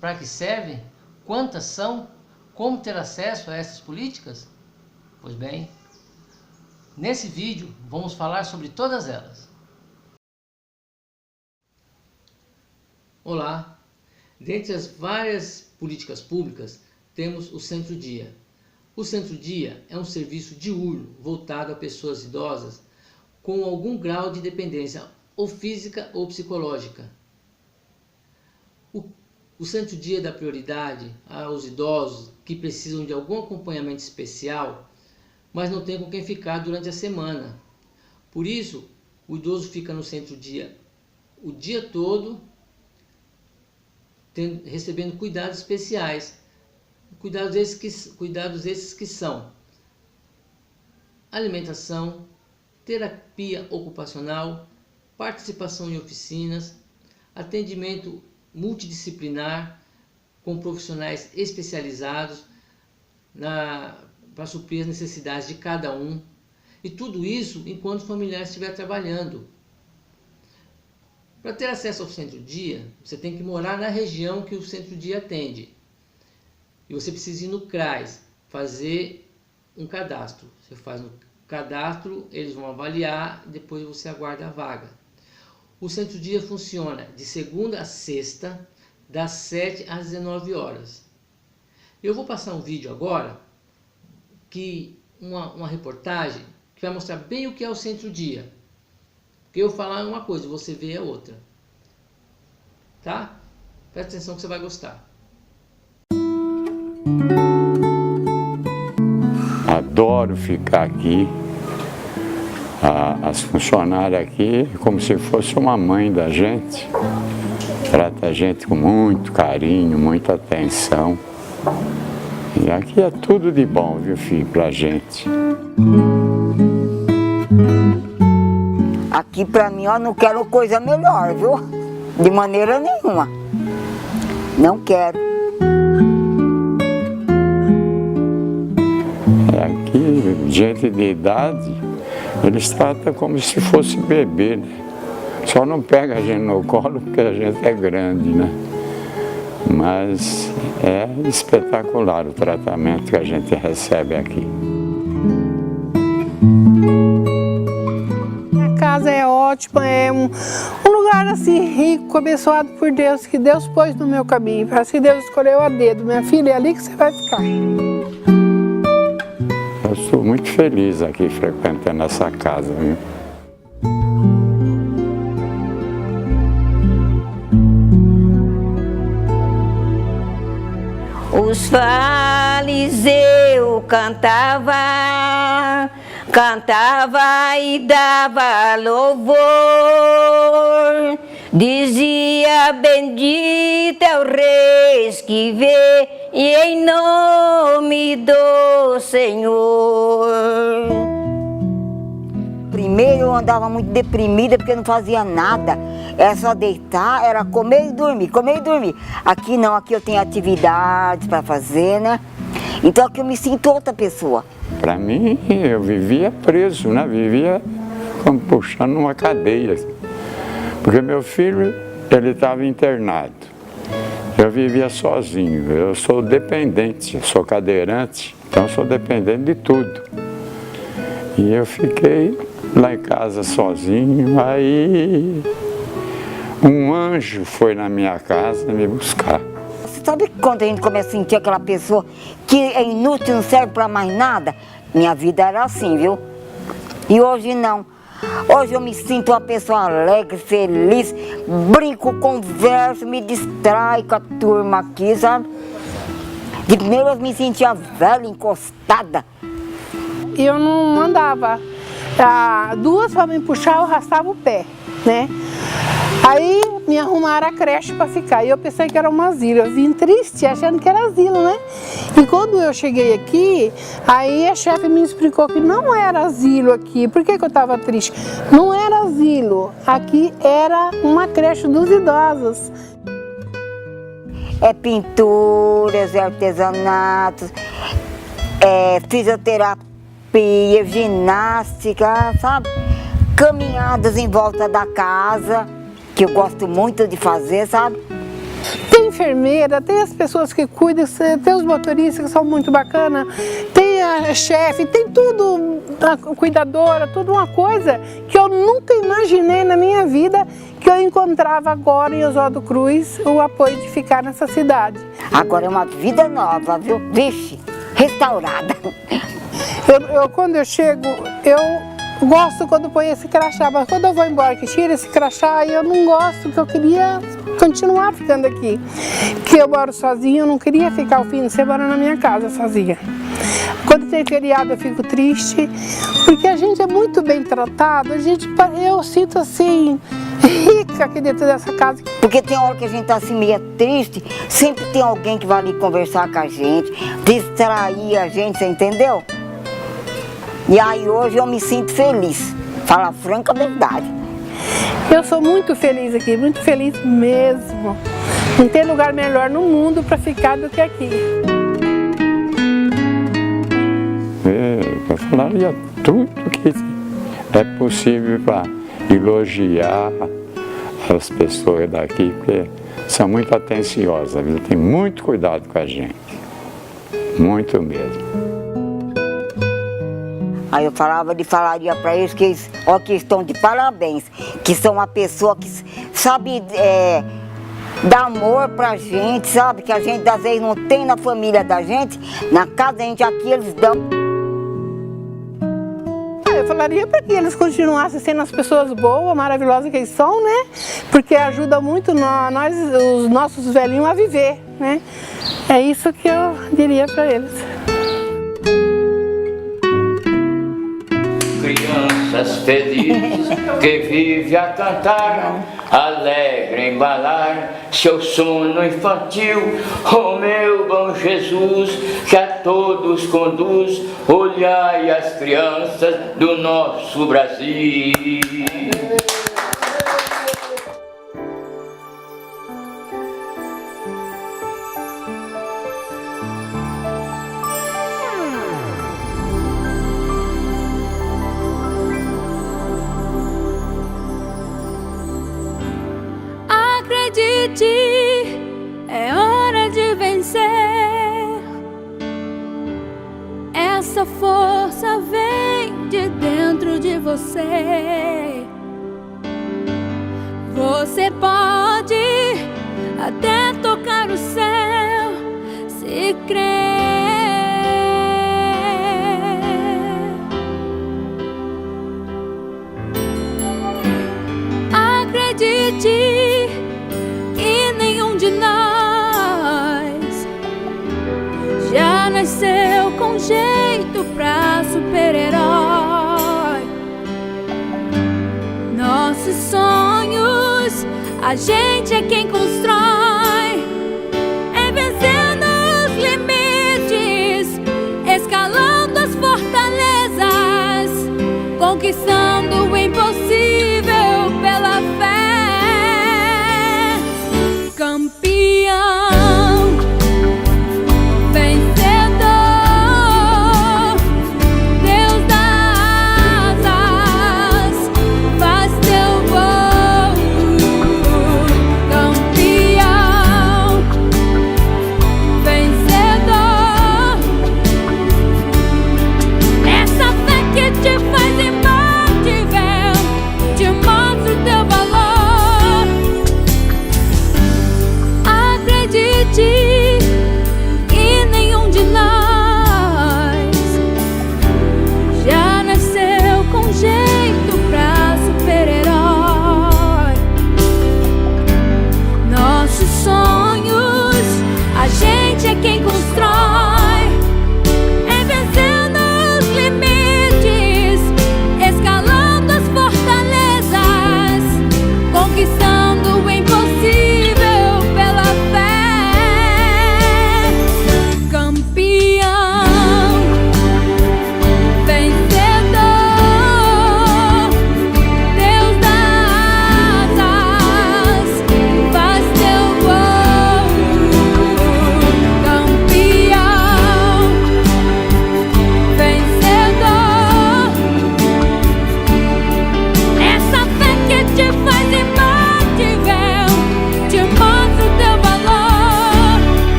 para que servem, quantas são, como ter acesso a essas políticas? Pois bem, nesse vídeo vamos falar sobre todas elas. Olá! Dentre as várias políticas públicas, temos o Centro-Dia. O Centro-Dia é um serviço diurno voltado a pessoas idosas com algum grau de dependência, ou física ou psicológica. O Centro-Dia dá prioridade aos idosos que precisam de algum acompanhamento especial, mas não tem com quem ficar durante a semana. Por isso, o idoso fica no Centro-Dia o dia todo, recebendo cuidados especiais. Cuidados esses que são alimentação, terapia ocupacional, participação em oficinas, atendimento multidisciplinar com profissionais especializados para suprir as necessidades de cada um. E tudo isso enquanto o familiar estiver trabalhando. Para ter acesso ao Centro-Dia, você tem que morar na região que o Centro-Dia atende. E você precisa ir no CRAS, fazer um cadastro. Você faz um cadastro, eles vão avaliar, depois você aguarda a vaga. O Centro-Dia funciona de segunda a sexta, das 7 às 19 horas. Eu vou passar um vídeo agora, uma reportagem, que vai mostrar bem o que é o Centro-Dia. Porque eu falar uma coisa, você vê a outra. Tá? Presta atenção que você vai gostar. Adoro ficar aqui. As funcionárias aqui é como se fosse uma mãe da gente. Trata a gente com muito carinho, muita atenção. E aqui é tudo de bom, viu, filho, pra gente. Aqui pra mim, ó, não quero coisa melhor, viu? De maneira nenhuma. Não quero. Aqui, gente de idade, eles tratam como se fosse bebê, né? Só não pega a gente no colo porque a gente é grande, né? Mas é espetacular o tratamento que a gente recebe aqui. A casa é ótima, é um lugar assim rico, abençoado por Deus, que Deus pôs no meu caminho. Parece que Deus escolheu a dedo. Minha filha, é ali que você vai ficar. Eu estou muito feliz aqui frequentando essa casa, viu? Os fariseus cantava e dava louvor, dizia: bendito é o Rei que vê, e em nome do Senhor. Primeiro eu andava muito deprimida porque não fazia nada. Era só deitar, era comer e dormir, comer e dormir. Aqui não, aqui eu tenho atividades para fazer, né? Então aqui eu me sinto outra pessoa. Para mim, eu vivia preso, né? Vivia como puxando uma cadeia. Porque meu filho, ele estava internado. Eu vivia sozinho, eu sou dependente, eu sou cadeirante, então eu sou dependente de tudo. E eu fiquei lá em casa sozinho, aí um anjo foi na minha casa me buscar. Você sabe que quando a gente começa a sentir aquela pessoa que é inútil, não serve para mais nada? Minha vida era assim, viu? E hoje não. Hoje eu me sinto uma pessoa alegre, feliz, brinco, converso, me distraio com a turma aqui, sabe? De primeiro eu me sentia velha, encostada. E eu não andava. Duas para me puxar, eu arrastava o pé, né? Aí me arrumaram a creche para ficar. E eu pensei que era um asilo. Eu vim triste, achando que era asilo, né? E quando eu cheguei aqui, aí a chefe me explicou que não era asilo aqui. Por que eu estava triste? Não era asilo. Aqui era uma creche dos idosos. É pinturas, é artesanatos, é fisioterapia, ginástica, sabe? Caminhadas em volta da casa, que eu gosto muito de fazer, sabe? Tem enfermeira, tem as pessoas que cuidam, tem os motoristas que são muito bacanas, tem a chefe, tem tudo, a cuidadora, tudo uma coisa que eu nunca imaginei na minha vida que eu encontrava agora em Oswaldo Cruz o apoio de ficar nessa cidade. Agora é uma vida nova, viu? Vixe, restaurada. Quando eu chego, eu gosto quando põe esse crachá, mas quando eu vou embora que tira esse crachá, eu não gosto, porque eu queria continuar ficando aqui. Porque eu moro sozinha, eu não queria ficar o fim de semana na minha casa sozinha. Quando tem feriado eu fico triste, porque a gente é muito bem tratado, eu sinto assim, rica aqui dentro dessa casa. Porque tem hora que a gente tá assim meio triste, sempre tem alguém que vai ali conversar com a gente, distrair a gente, você entendeu? E aí hoje eu me sinto feliz, fala a franca verdade. Eu sou muito feliz aqui, muito feliz mesmo. Não tem lugar melhor no mundo para ficar do que aqui. Eu falaria tudo que é possível para elogiar as pessoas daqui, porque são muito atenciosas, viu? Tem muito cuidado com a gente, muito mesmo. Aí eu falaria para eles que eles, ó, que estão de parabéns, que são uma pessoa que sabe dar amor pra gente, sabe? Que a gente às vezes não tem na família da gente, na casa da gente aqui eles dão. Eu falaria para que eles continuassem sendo as pessoas boas, maravilhosas que eles são, né? Porque ajuda muito nós, os nossos velhinhos, a viver, né? É isso que eu diria para eles. Crianças felizes que vivem a cantar, alegre embalar seu sono infantil. Oh meu bom Jesus, que a todos conduz, olhai as crianças do nosso Brasil. É hora de vencer. Essa força vem de dentro de você. Você pode até tocar o céu se crer. Acredite. Já nasceu com jeito pra super-herói. Nossos sonhos, a gente é quem constrói. É vencendo os limites, escalando as fortalezas, conquistando o impossível pela fé. Campeão. Te faz embaixo.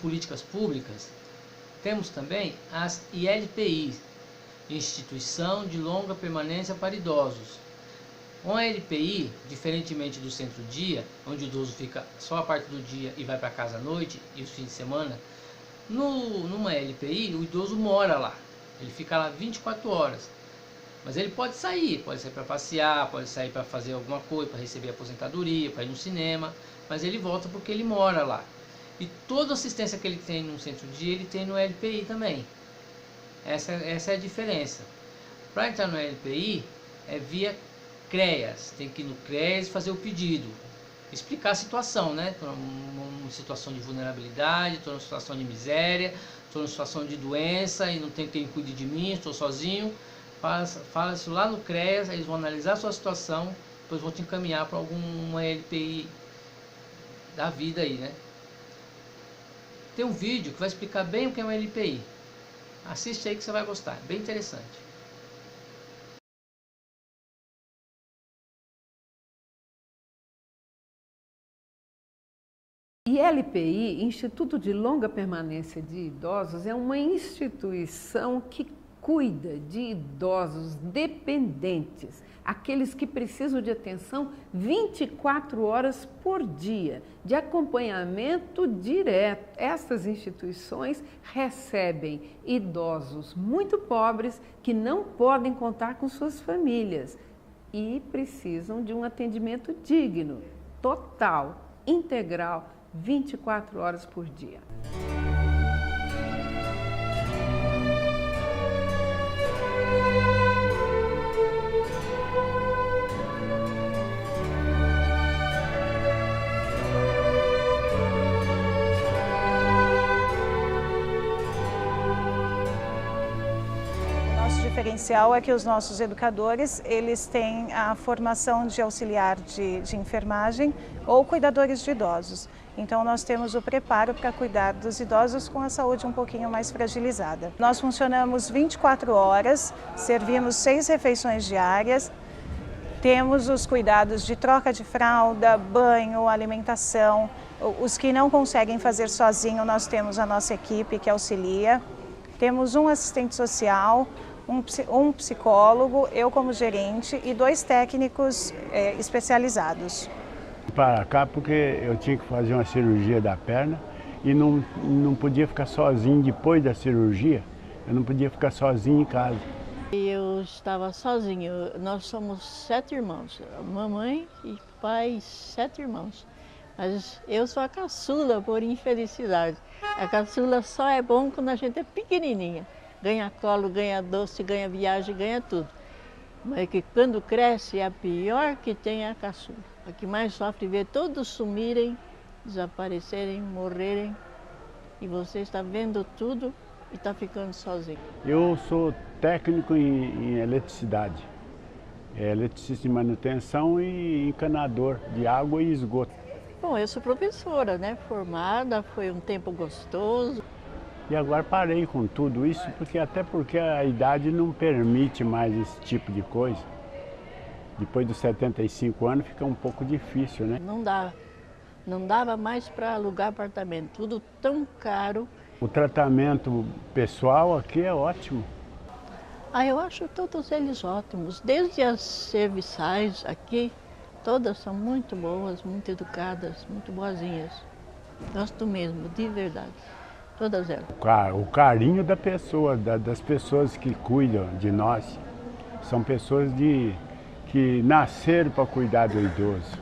políticas públicas, temos também as ILPIs, Instituição de Longa Permanência para Idosos. Uma LPI, diferentemente do centro-dia, onde o idoso fica só a parte do dia e vai para casa à noite e os fins de semana, numa LPI o idoso mora lá, ele fica lá 24 horas. Mas ele pode sair para passear, pode sair para fazer alguma coisa, para receber aposentadoria, para ir no cinema, mas ele volta porque ele mora lá. E toda assistência que ele tem no centro-dia, ele tem no LPI também. Essa é a diferença. Para entrar no LPI, é via CREAS. Tem que ir no CREAS fazer o pedido. Explicar a situação, né? Estou numa situação de vulnerabilidade, estou numa situação de miséria, estou numa situação de doença e não tem quem cuide de mim, estou sozinho. Fala isso lá no CREAS, eles vão analisar a sua situação, depois vão te encaminhar para alguma LPI da vida aí, né? Tem um vídeo que vai explicar bem o que é uma LPI. Assiste aí que você vai gostar, é bem interessante. ILPI, Instituto de Longa Permanência de Idosos, é uma instituição que cuida de idosos dependentes, aqueles que precisam de atenção 24 horas por dia, de acompanhamento direto. Essas instituições recebem idosos muito pobres que não podem contar com suas famílias e precisam de um atendimento digno, total, integral, 24 horas por dia. O diferencial é que os nossos educadores, eles têm a formação de auxiliar de enfermagem ou cuidadores de idosos. Então nós temos o preparo para cuidar dos idosos com a saúde um pouquinho mais fragilizada. Nós funcionamos 24 horas, servimos 6 refeições diárias, temos os cuidados de troca de fralda, banho, alimentação. Os que não conseguem fazer sozinho, nós temos a nossa equipe que auxilia. Temos um assistente social, um psicólogo, eu como gerente e 2 técnicos especializados. Para cá porque eu tinha que fazer uma cirurgia da perna e não podia ficar sozinho depois da cirurgia, eu não podia ficar sozinho em casa. Eu estava sozinho, nós somos 7 irmãos, mamãe e pai, 7 irmãos. Mas eu sou a caçula por infelicidade. A caçula só é bom quando a gente é pequenininha. Ganha colo, ganha doce, ganha viagem, ganha tudo. Mas que quando cresce, a pior que tem é a caçula. A que mais sofre ver todos sumirem, desaparecerem, morrerem. E você está vendo tudo e está ficando sozinho. Eu sou técnico em eletricidade. Eletricista de manutenção e encanador de água e esgoto. Bom, eu sou professora, né? Formada, foi um tempo gostoso. E agora parei com tudo isso, porque a idade não permite mais esse tipo de coisa. Depois dos 75 anos fica um pouco difícil, né? Não dava mais para alugar apartamento, tudo tão caro. O tratamento pessoal aqui é ótimo. Eu acho todos eles ótimos, desde as serviçais aqui, todas são muito boas, muito educadas, muito boazinhas. Gosto mesmo, de verdade. Todas elas. O carinho da pessoa, das pessoas que cuidam de nós, são pessoas que nasceram para cuidar do idoso.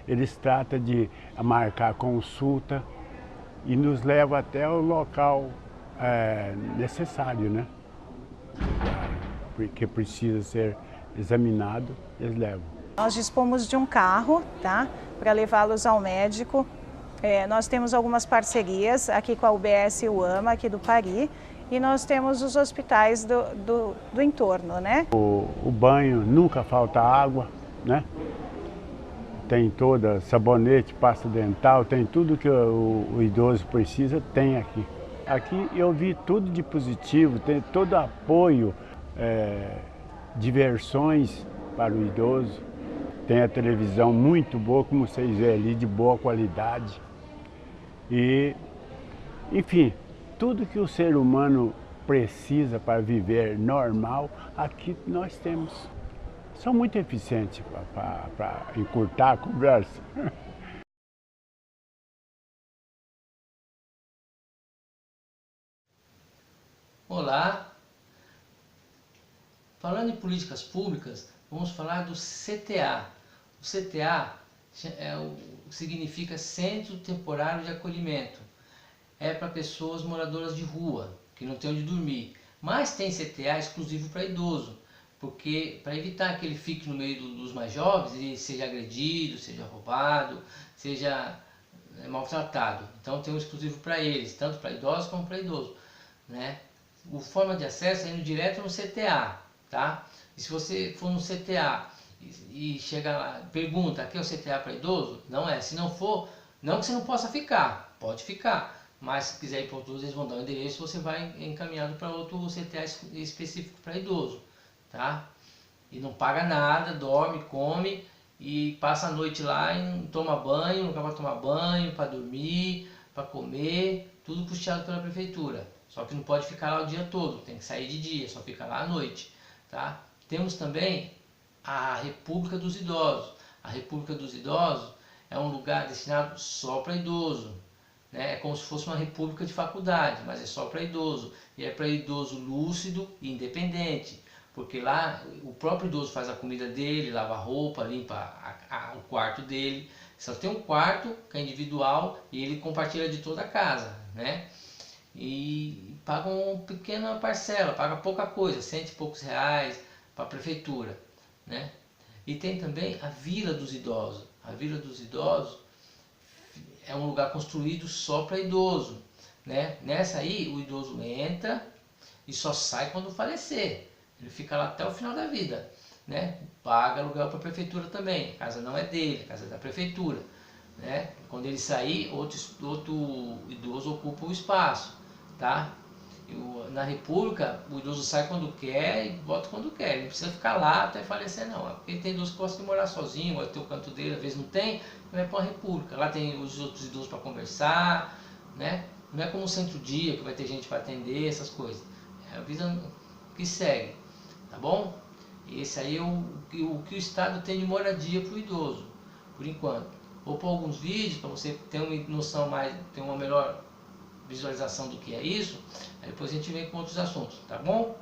Eles tratam de marcar consulta e nos levam até o local necessário, né? Porque precisa ser examinado, eles levam. Nós dispomos de um carro, tá? Para levá-los ao médico. Nós temos algumas parcerias aqui com a UBS e o AMA, aqui do Pari, e nós temos os hospitais do entorno, né? O banho, nunca falta água, né? Tem toda sabonete, pasta dental, tem tudo que o idoso precisa, tem aqui. Aqui eu vi tudo de positivo, tem todo apoio, diversões para o idoso. Tem a televisão muito boa, como vocês veem ali, de boa qualidade. E, enfim, tudo que o ser humano precisa para viver normal, aqui nós temos. São muito eficientes para encurtar a conversa. Olá! Falando em políticas públicas, vamos falar do CTA. O CTA significa Centro Temporário de Acolhimento. É para pessoas moradoras de rua, que não tem onde dormir. Mas tem CTA exclusivo para idoso, porque para evitar que ele fique no meio dos mais jovens e seja agredido, seja roubado, seja maltratado. Então tem um exclusivo para eles, tanto para idosos como para idoso, né? A forma de acesso é indo direto no CTA, tá? E se você for no CTA e chega lá, pergunta, aqui é o CTA para idoso? Não é. Se não for, não que você não possa ficar, pode ficar. Mas se quiser ir para outro, eles vão dar o endereço, você vai encaminhado para outro CTA específico para idoso, tá? E não paga nada, dorme, come e passa a noite lá e toma banho, lugar para tomar banho, para dormir, para comer, tudo custeado pela prefeitura. Só que não pode ficar lá o dia todo, tem que sair de dia, só fica lá à noite, tá? Temos também a República dos Idosos. A República dos Idosos é um lugar destinado só para idoso, né? É como se fosse uma república de faculdade, mas é só para idoso. E é para idoso lúcido e independente, porque lá o próprio idoso faz a comida dele, lava a roupa, limpa o quarto dele. Só tem um quarto que é individual e ele compartilha de toda a casa, né? E paga uma pequena parcela, paga pouca coisa, R$100 e poucos para a prefeitura, né? E tem também a Vila dos Idosos. A Vila dos Idosos é um lugar construído só para idoso, né? Nessa aí o idoso entra e só sai quando falecer. Ele fica lá até o final da vida, né? Paga aluguel para a prefeitura também. A casa não é dele, a casa é da prefeitura, né? Quando ele sair, outro idoso ocupa o espaço, tá? Na República, o idoso sai quando quer e volta quando quer. Ele não precisa ficar lá até falecer, não. Porque tem idoso que gosta de morar sozinho, gosta de ter o canto dele, às vezes não tem, vai para a República. Lá tem os outros idosos para conversar, né? Não é como um centro-dia que vai ter gente para atender, essas coisas. É a vida que segue, tá bom? Esse aí é o que o Estado tem de moradia para o idoso, por enquanto. Vou pôr alguns vídeos para você ter uma noção mais, ter uma melhor visualização do que é isso, aí depois a gente vem com outros assuntos, tá bom?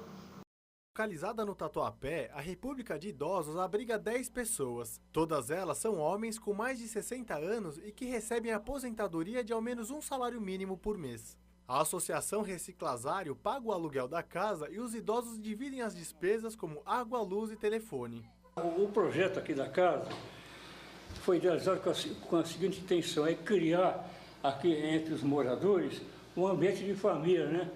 Localizada no Tatuapé, a República de Idosos abriga 10 pessoas. Todas elas são homens com mais de 60 anos e que recebem aposentadoria de ao menos um salário mínimo por mês. A Associação Reciclazário paga o aluguel da casa e os idosos dividem as despesas como água, luz e telefone. O projeto aqui da casa foi idealizado com a seguinte intenção, é criar aqui entre os moradores um ambiente de família, né?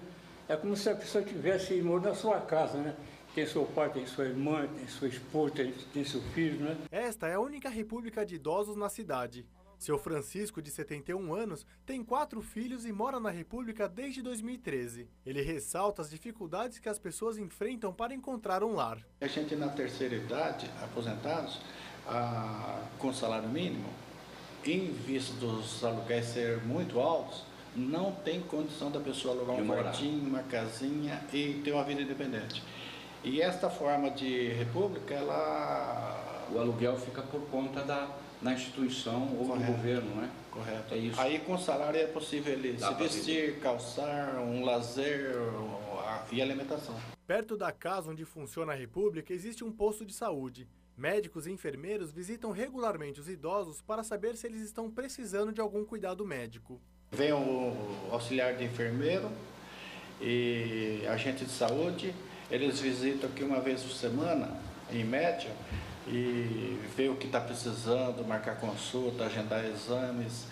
É como se a pessoa estivesse morando na sua casa, né? Tem seu pai, tem sua irmã, tem sua esposa, tem seu filho, né? Esta é a única república de idosos na cidade. Seu Francisco, de 71 anos, tem 4 filhos e mora na república desde 2013. Ele ressalta as dificuldades que as pessoas enfrentam para encontrar um lar. A gente na terceira idade, aposentados, com salário mínimo, em vista dos aluguéis serem muito altos, não tem condição da pessoa alugar um quartinho, uma casinha e ter uma vida independente. E esta forma de república, o aluguel fica por conta da instituição ou do governo, né? Correto. É isso. Aí com o salário é possível ele se vestir, calçar, um lazer e alimentação. Perto da casa onde funciona a república existe um posto de saúde. Médicos e enfermeiros visitam regularmente os idosos para saber se eles estão precisando de algum cuidado médico. Vem o auxiliar de enfermeiro e agente de saúde, eles visitam aqui uma vez por semana, em média, e vê o que está precisando, marcar consulta, agendar exames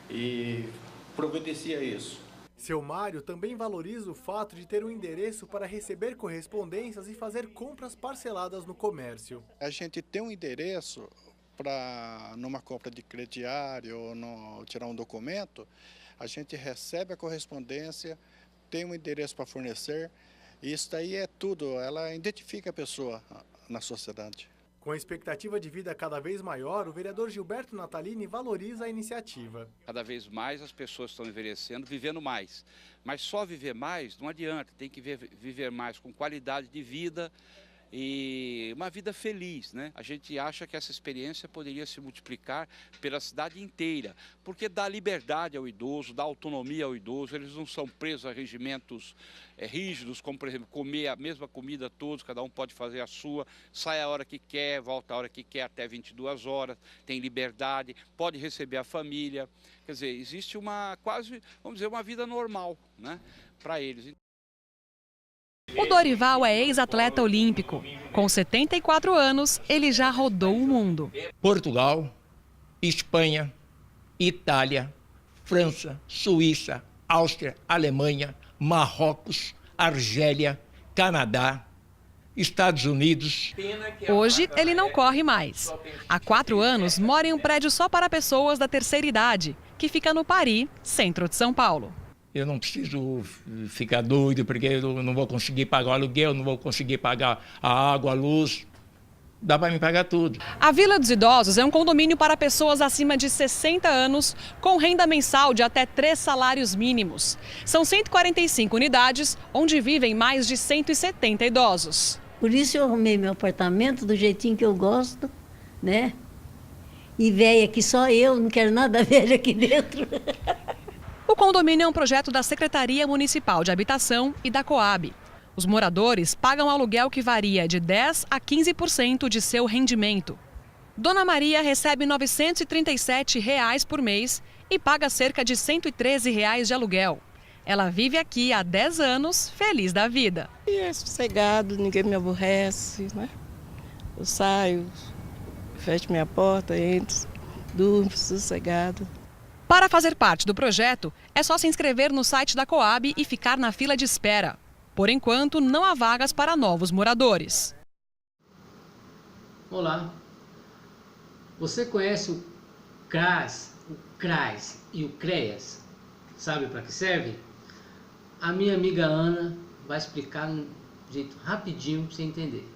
e providencia isso. Seu Mário também valoriza o fato de ter um endereço para receber correspondências e fazer compras parceladas no comércio. A gente tem um endereço para, numa compra de crediário ou tirar um documento, a gente recebe a correspondência, tem um endereço para fornecer, e isso daí é tudo, ela identifica a pessoa na sociedade. Com a expectativa de vida cada vez maior, o vereador Gilberto Natalini valoriza a iniciativa. Cada vez mais as pessoas estão envelhecendo, vivendo mais. Mas só viver mais não adianta, tem que viver mais com qualidade de vida e uma vida feliz, né? A gente acha que essa experiência poderia se multiplicar pela cidade inteira, porque dá liberdade ao idoso, dá autonomia ao idoso, eles não são presos a regimentos rígidos, como por exemplo, comer a mesma comida todos, cada um pode fazer a sua, sai a hora que quer, volta a hora que quer, até 22 horas, tem liberdade, pode receber a família, quer dizer, existe uma quase, vamos dizer, uma vida normal, né, para eles. O Dorival é ex-atleta olímpico. Com 74 anos, ele já rodou o mundo. Portugal, Espanha, Itália, França, Suíça, Áustria, Alemanha, Marrocos, Argélia, Canadá, Estados Unidos. Hoje, ele não corre mais. Há 4 anos, mora em um prédio só para pessoas da terceira idade, que fica no Pari, centro de São Paulo. Eu não preciso ficar doido, porque eu não vou conseguir pagar o aluguel, não vou conseguir pagar a água, a luz. Dá para me pagar tudo. A Vila dos Idosos é um condomínio para pessoas acima de 60 anos, com renda mensal de até 3 salários mínimos. São 145 unidades, onde vivem mais de 170 idosos. Por isso eu arrumei meu apartamento do jeitinho que eu gosto, né? E velha que só eu, não quero nada velha aqui dentro. O condomínio é um projeto da Secretaria Municipal de Habitação e da Coab. Os moradores pagam aluguel que varia de 10% a 15% de seu rendimento. Dona Maria recebe R$ 937 por mês e paga cerca de R$ 113 de aluguel. Ela vive aqui há 10 anos, feliz da vida. E é sossegado, ninguém me aborrece, né? Eu saio, fecho minha porta, entro, durmo sossegado. Para fazer parte do projeto, é só se inscrever no site da Coab e ficar na fila de espera. Por enquanto, não há vagas para novos moradores. Olá, você conhece o CRAS, o CRAS e o CREAS? Sabe para que serve? A minha amiga Ana vai explicar de um jeito rapidinho para você entender.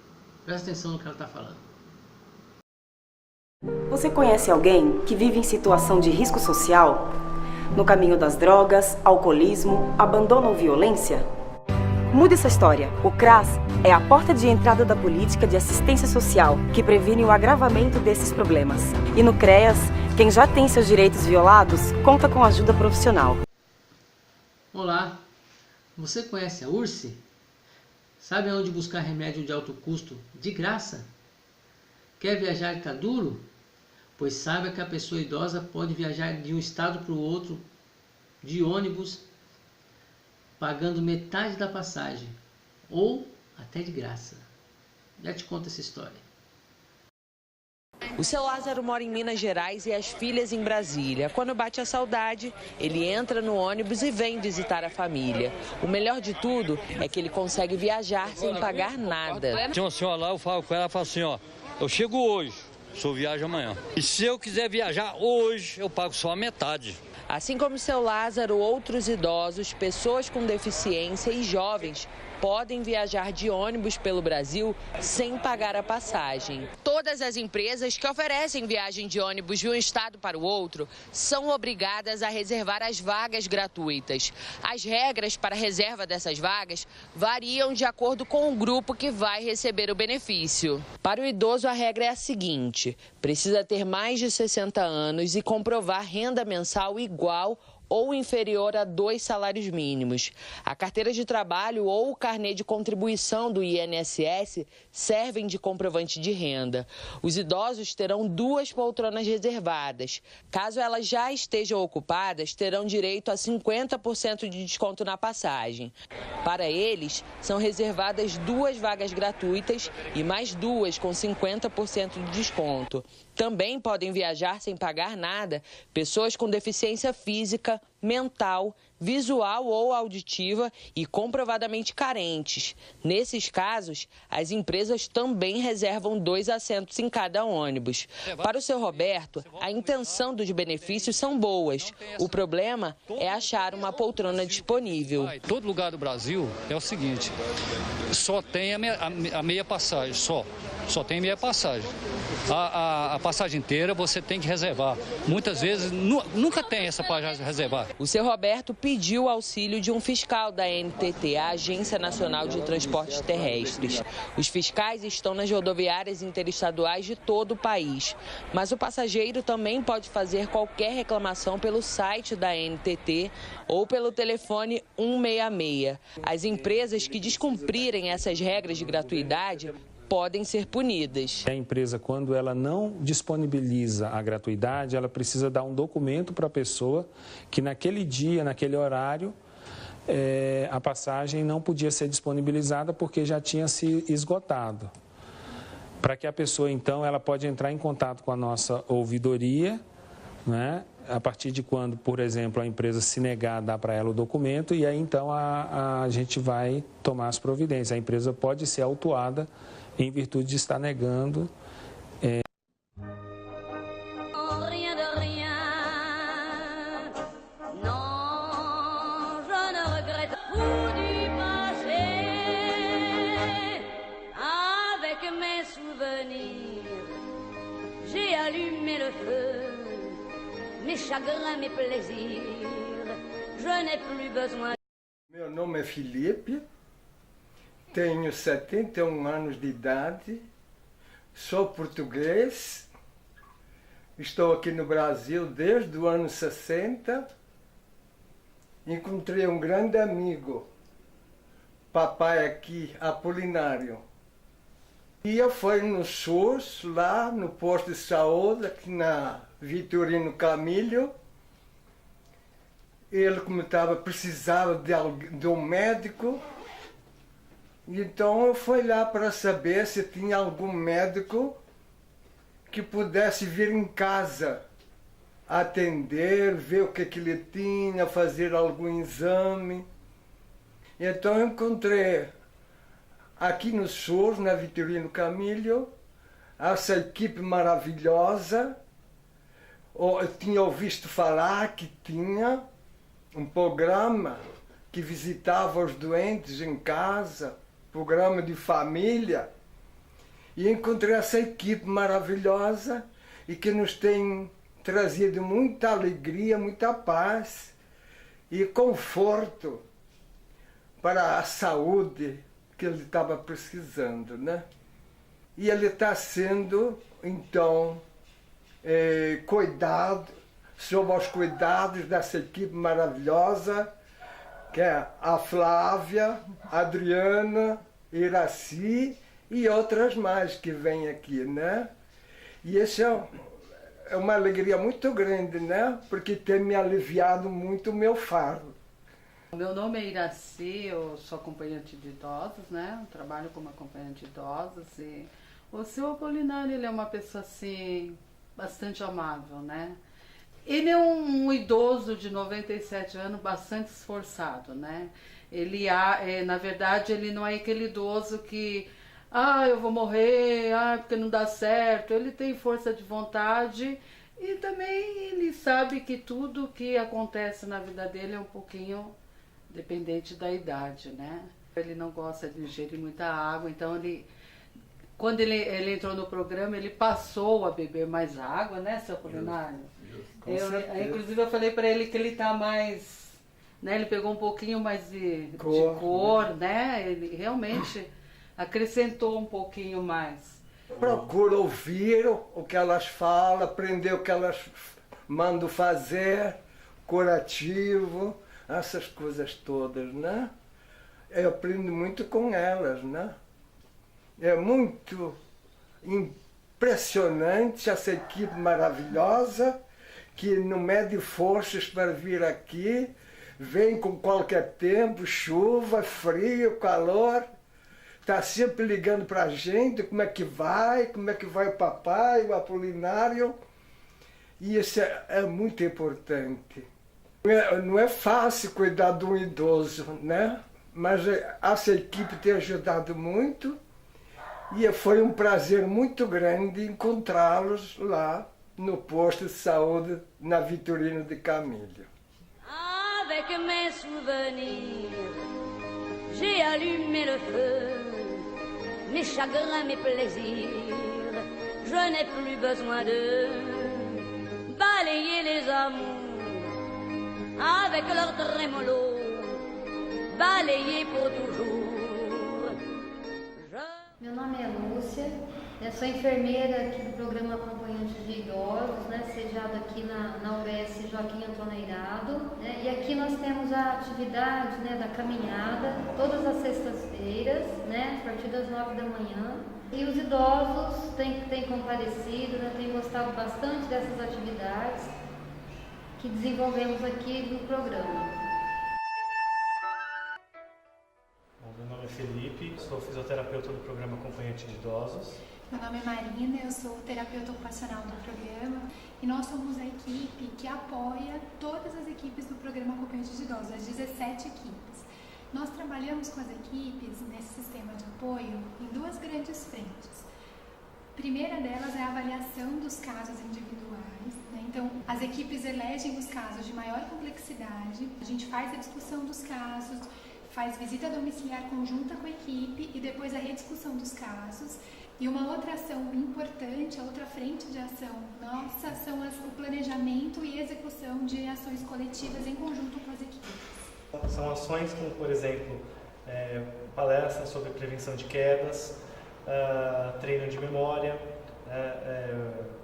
Presta atenção no que ela está falando. Você conhece alguém que vive em situação de risco social? No caminho das drogas, alcoolismo, abandono ou violência? Mude essa história. O CRAS é a porta de entrada da política de assistência social, que previne o agravamento desses problemas. E no CREAS, quem já tem seus direitos violados, conta com ajuda profissional. Olá, você conhece a URSE? Sabe onde buscar remédio de alto custo de graça? Quer viajar e está duro? Pois saiba que a pessoa idosa pode viajar de um estado para o outro de ônibus, pagando metade da passagem, ou até de graça. Já te conto essa história. O seu Lázaro mora em Minas Gerais e as filhas em Brasília. Quando bate a saudade, ele entra no ônibus e vem visitar a família. O melhor de tudo é que ele consegue viajar sem pagar nada. Tinha uma senhora lá, eu falo com ela, ela fala assim, ó, eu chego hoje, o senhor viaja amanhã. E se eu quiser viajar hoje, eu pago só a metade. Assim como seu Lázaro, outros idosos, pessoas com deficiência e jovens podem viajar de ônibus pelo Brasil sem pagar a passagem. Todas as empresas que oferecem viagem de ônibus de um estado para o outro são obrigadas a reservar as vagas gratuitas. As regras para a reserva dessas vagas variam de acordo com o grupo que vai receber o benefício. Para o idoso, a regra é a seguinte: precisa ter mais de 60 anos e comprovar renda mensal igual ou inferior a 2 salários mínimos. A carteira de trabalho ou o carnê de contribuição do INSS servem de comprovante de renda. Os idosos terão 2 poltronas reservadas. Caso elas já estejam ocupadas, terão direito a 50% de desconto na passagem. Para eles, são reservadas 2 vagas gratuitas e mais 2 com 50% de desconto. Também podem viajar sem pagar nada pessoas com deficiência física, mental, visual ou auditiva e comprovadamente carentes. Nesses casos, as empresas também reservam 2 assentos em cada ônibus. Para o seu Roberto, a intenção dos benefícios são boas. O problema é achar uma poltrona disponível. Em todo lugar do Brasil é o seguinte, só tem a meia passagem, só tem meia passagem. A passagem inteira você tem que reservar. Muitas vezes nunca tem essa passagem reservada. O seu Roberto pediu auxílio de um fiscal da ANTT, a Agência Nacional de Transportes Terrestres. Os fiscais estão nas rodoviárias interestaduais de todo o país. Mas o passageiro também pode fazer qualquer reclamação pelo site da ANTT ou pelo telefone 166. As empresas que descumprirem essas regras de gratuidade podem ser punidas. A empresa, quando ela não disponibiliza a gratuidade, ela precisa dar um documento para a pessoa que naquele dia, naquele horário, a passagem não podia ser disponibilizada porque já tinha se esgotado. Para que a pessoa, então, ela pode entrar em contato com a nossa ouvidoria, né? A partir de quando, por exemplo, a empresa se negar a dar para ela o documento, e aí então a gente vai tomar as providências. A empresa pode ser autuada em virtude de estar negando. Meu nome é Felipe, tenho 71 anos de idade, sou português, estou aqui no Brasil desde o ano 60. Encontrei um grande amigo, papai aqui, Apolinário. E eu fui no SUS, lá no posto de saúde, aqui na Vitorino Camilo. Ele, como precisava de um médico, então eu fui lá para saber se tinha algum médico que pudesse vir em casa atender, ver o que ele tinha, fazer algum exame. Então eu encontrei aqui no SUS, na Vitorino Camilo, essa equipe maravilhosa. Eu tinha ouvido falar que tinha um programa que visitava os doentes em casa, programa de família, e encontrei essa equipe maravilhosa e que nos tem trazido muita alegria, muita paz e conforto para a saúde que ele estava precisando, né? E ele está sendo, então, cuidado, sob os cuidados dessa equipe maravilhosa, que é a Flávia, a Adriana, Iraci e outras mais que vêm aqui, né? E isso é uma alegria muito grande, né? Porque tem me aliviado muito o meu fardo. Meu nome é Iraci, eu sou acompanhante de idosos, né? Eu trabalho como acompanhante de idosos e o seu Apolinário, ele é uma pessoa assim, bastante amável, né? Ele é um idoso de 97 anos, bastante esforçado, né? Ele, na verdade, ele não é aquele idoso que, eu vou morrer, porque não dá certo. Ele tem força de vontade e também ele sabe que tudo que acontece na vida dele é um pouquinho dependente da idade, né? Ele não gosta de ingerir muita água, então quando ele entrou no programa, ele passou a beber mais água, né, seu Apolinário? Inclusive eu falei para ele que ele tá mais, né, ele pegou um pouquinho mais de cor, né? Ele realmente acrescentou um pouquinho mais. Procuro ouvir o que elas falam, aprender o que elas mandam fazer, curativo, essas coisas todas, né? Eu aprendo muito com elas, né? É muito impressionante essa equipe maravilhosa que não mede forças para vir aqui, vem com qualquer tempo, chuva, frio, calor, está sempre ligando para a gente como é que vai o papai, o Apolinário, e isso é muito importante. Não é fácil cuidar de um idoso, né? Mas essa equipe tem ajudado muito e foi um prazer muito grande encontrá-los lá no posto de saúde na Vitorino de Camilho. Avec mes souvenirs, j'ai allumé le feu, mes chagrins, mes plaisirs, je n'ai plus besoin de balayer les amours avec leur trémolo, balayer pour toujours. Meu nome é Lúcia, eu sou enfermeira aqui do programa Acompanhante de Idosos, né, sediado aqui na UBS Joaquim Antoneirado, né, e aqui nós temos a atividade, né, da caminhada, todas as sextas-feiras, né, a partir das 9 da manhã, e os idosos têm comparecido, né, têm gostado bastante dessas atividades que desenvolvemos aqui no programa. Meu nome é Felipe, sou fisioterapeuta do programa Acompanhante de Idosos. Meu nome é Marina, eu sou terapeuta ocupacional do programa e nós somos a equipe que apoia todas as equipes do programa Acompanhante de Idosos, as 17 equipes. Nós trabalhamos com as equipes nesse sistema de apoio em duas grandes frentes. A primeira delas é a avaliação dos casos individuais, né? Então, as equipes elegem os casos de maior complexidade, a gente faz a discussão dos casos, faz visita domiciliar conjunta com a equipe e depois a rediscussão dos casos. E uma outra ação importante, a outra frente de ação nossa, são o planejamento e execução de ações coletivas em conjunto com as equipes. São ações como, por exemplo, palestras sobre prevenção de quedas, treino de memória,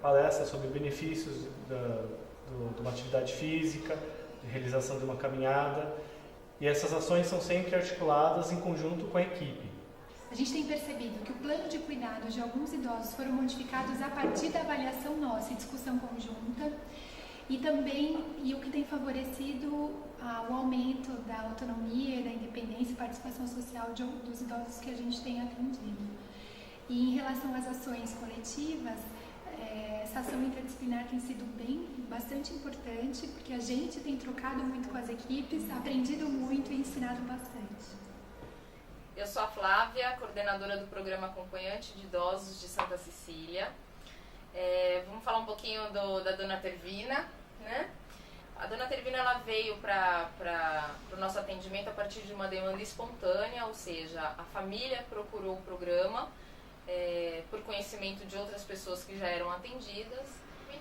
palestras sobre benefícios de uma atividade física, de realização de uma caminhada. E essas ações são sempre articuladas em conjunto com a equipe. A gente tem percebido que o plano de cuidados de alguns idosos foram modificados a partir da avaliação nossa e discussão conjunta e também o que tem favorecido o aumento da autonomia, da independência e participação social dos idosos que a gente tem atendido. E em relação às ações coletivas, essa ação interdisciplinar tem sido bastante importante, porque a gente tem trocado muito com as equipes, aprendido muito e ensinado bastante. Eu sou a Flávia, coordenadora do programa Acompanhante de Idosos de Santa Cecília. Vamos falar um pouquinho da Dona Tervina, né? A Dona Tervina ela veio para o nosso atendimento a partir de uma demanda espontânea, ou seja, a família procurou o programa por conhecimento de outras pessoas que já eram atendidas.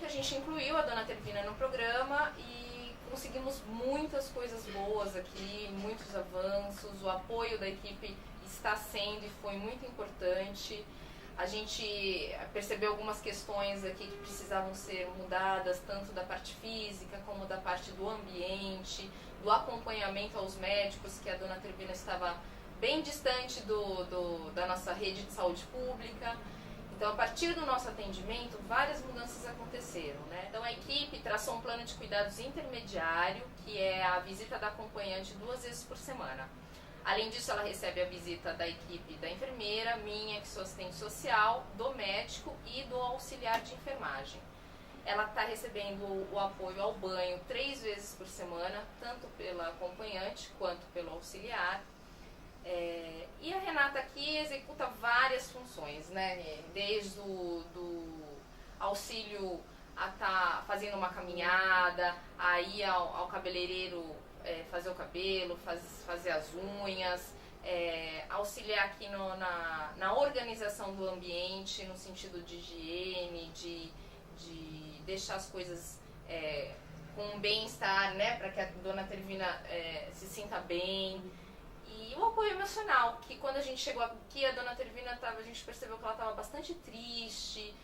A gente incluiu a Dona Tervina no programa e conseguimos muitas coisas boas aqui, muitos avanços. O apoio da equipe está sendo e foi muito importante. A gente percebeu algumas questões aqui que precisavam ser mudadas, tanto da parte física como da parte do ambiente, do acompanhamento aos médicos, que a Dona Tervina estava bem distante da nossa rede de saúde pública. Então, a partir do nosso atendimento, várias mudanças aconteceram, né? Então, a equipe traçou um plano de cuidados intermediário, que é a visita da acompanhante 2 vezes por semana. Além disso, ela recebe a visita da equipe da enfermeira, minha, que sou assistente social, do médico e do auxiliar de enfermagem. Ela está recebendo o apoio ao banho 3 vezes por semana, tanto pela acompanhante quanto pelo auxiliar. E a Renata aqui executa várias funções, né? Desde do auxílio a estar fazendo uma caminhada, a ir ao cabeleireiro fazer o cabelo, fazer as unhas, auxiliar aqui na organização do ambiente, no sentido de higiene, de deixar as coisas com um bem-estar, né? Para que a Dona Tervina se sinta bem. E o apoio emocional, que quando a gente chegou aqui, a Dona Tervina a gente percebeu que ela estava bastante triste,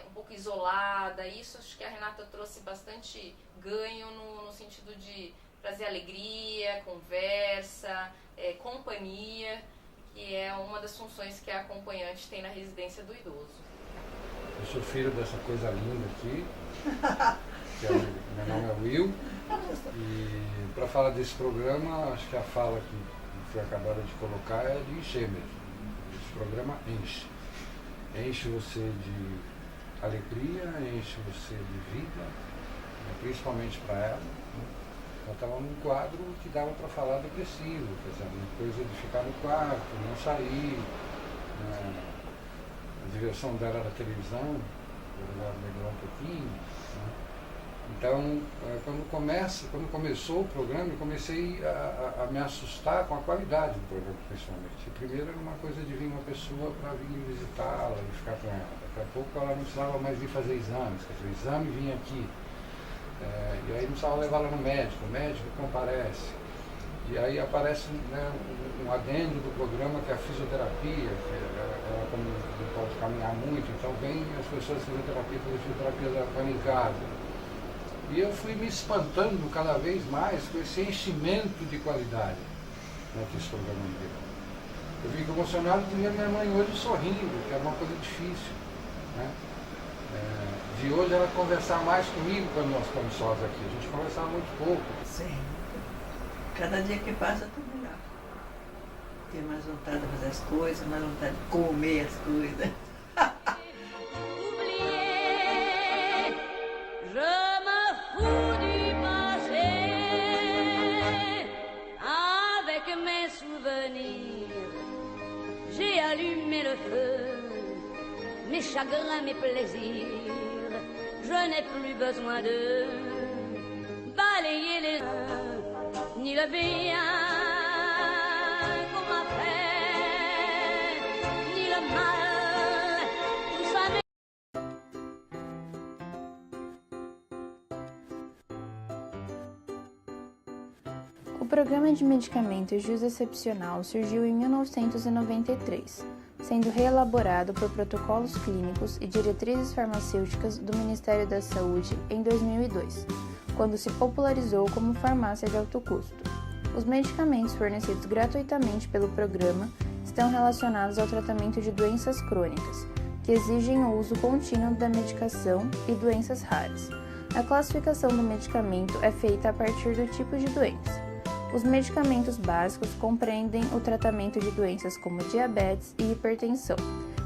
um pouco isolada. Isso acho que a Renata trouxe bastante ganho no sentido de trazer alegria, conversa, companhia, que é uma das funções que a acompanhante tem na residência do idoso. Eu sou filho dessa coisa linda aqui, meu nome é Will, e para falar desse programa, acho que a fala que foi acabada de colocar é de encher mesmo. Esse programa enche. Enche você de alegria, enche você de vida, principalmente para ela, né? Ela estava num quadro que dava para falar depressivo, quer dizer, uma coisa de ficar no quarto, não sair. A diversão dela era a televisão, eu melhorar um pouquinho. Né? Então, quando começou o programa, eu comecei a me assustar com a qualidade do programa, principalmente. Primeiro era uma coisa de vir uma pessoa para vir visitá-la e ficar com ela. Daqui a pouco ela não precisava mais vir fazer exames, quer dizer, o exame vinha aqui. E aí não precisava levar ela no médico, o médico comparece. E aí aparece, né, um adendo do programa que é a fisioterapia, que ela como não pode caminhar muito, então vem as pessoas de fisioterapia fazer fisioterapia da em casa. E eu fui me espantando cada vez mais com esse enchimento de qualidade, né, que esse programa me deu. Eu fico emocionado de ver minha mãe hoje sorrindo, que é uma coisa difícil. Né? De hoje ela conversar mais comigo quando nós estamos sós aqui. A gente conversava muito pouco. Sim. Cada dia que passa está melhor. Tem mais vontade de fazer as coisas, mais vontade de comer as coisas. J'ai allumé le feu, mes chagrins, mes plaisirs, je n'ai plus besoin de balayer les uns, ni le bien qu'on m'a fait, ni le mal, tout ça n'est... O programa de medicamentos de uso excepcional surgiu em 1993, sendo reelaborado por protocolos clínicos e diretrizes farmacêuticas do Ministério da Saúde em 2002, quando se popularizou como farmácia de alto custo. Os medicamentos fornecidos gratuitamente pelo programa estão relacionados ao tratamento de doenças crônicas, que exigem o uso contínuo da medicação, e doenças raras. A classificação do medicamento é feita a partir do tipo de doença. Os medicamentos básicos compreendem o tratamento de doenças como diabetes e hipertensão.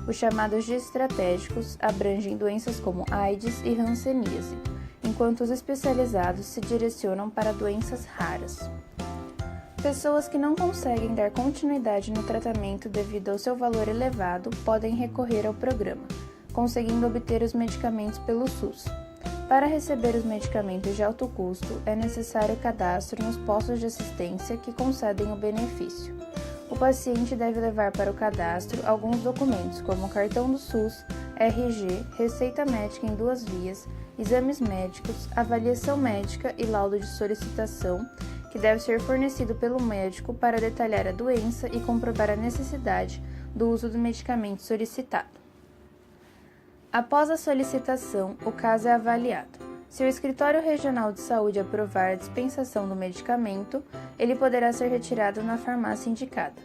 Os chamados de estratégicos abrangem doenças como AIDS e hanseníase, enquanto os especializados se direcionam para doenças raras. Pessoas que não conseguem dar continuidade no tratamento devido ao seu valor elevado podem recorrer ao programa, conseguindo obter os medicamentos pelo SUS. Para receber os medicamentos de alto custo, é necessário cadastro nos postos de assistência que concedem o benefício. O paciente deve levar para o cadastro alguns documentos, como cartão do SUS, RG, receita médica em 2 vias, exames médicos, avaliação médica e laudo de solicitação, que deve ser fornecido pelo médico para detalhar a doença e comprovar a necessidade do uso do medicamento solicitado. Após a solicitação, o caso é avaliado. Se o escritório regional de saúde aprovar a dispensação do medicamento, ele poderá ser retirado na farmácia indicada.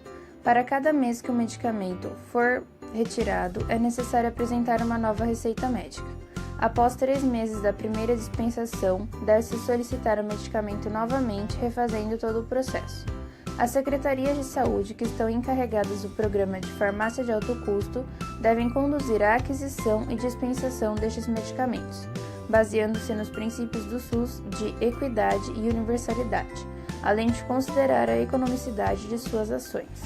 Para cada mês que o medicamento for retirado, é necessário apresentar uma nova receita médica. Após 3 meses da primeira dispensação, deve-se solicitar o medicamento novamente, refazendo todo o processo. As secretarias de saúde que estão encarregadas do programa de farmácia de alto custo devem conduzir a aquisição e dispensação destes medicamentos, baseando-se nos princípios do SUS de equidade e universalidade, além de considerar a economicidade de suas ações.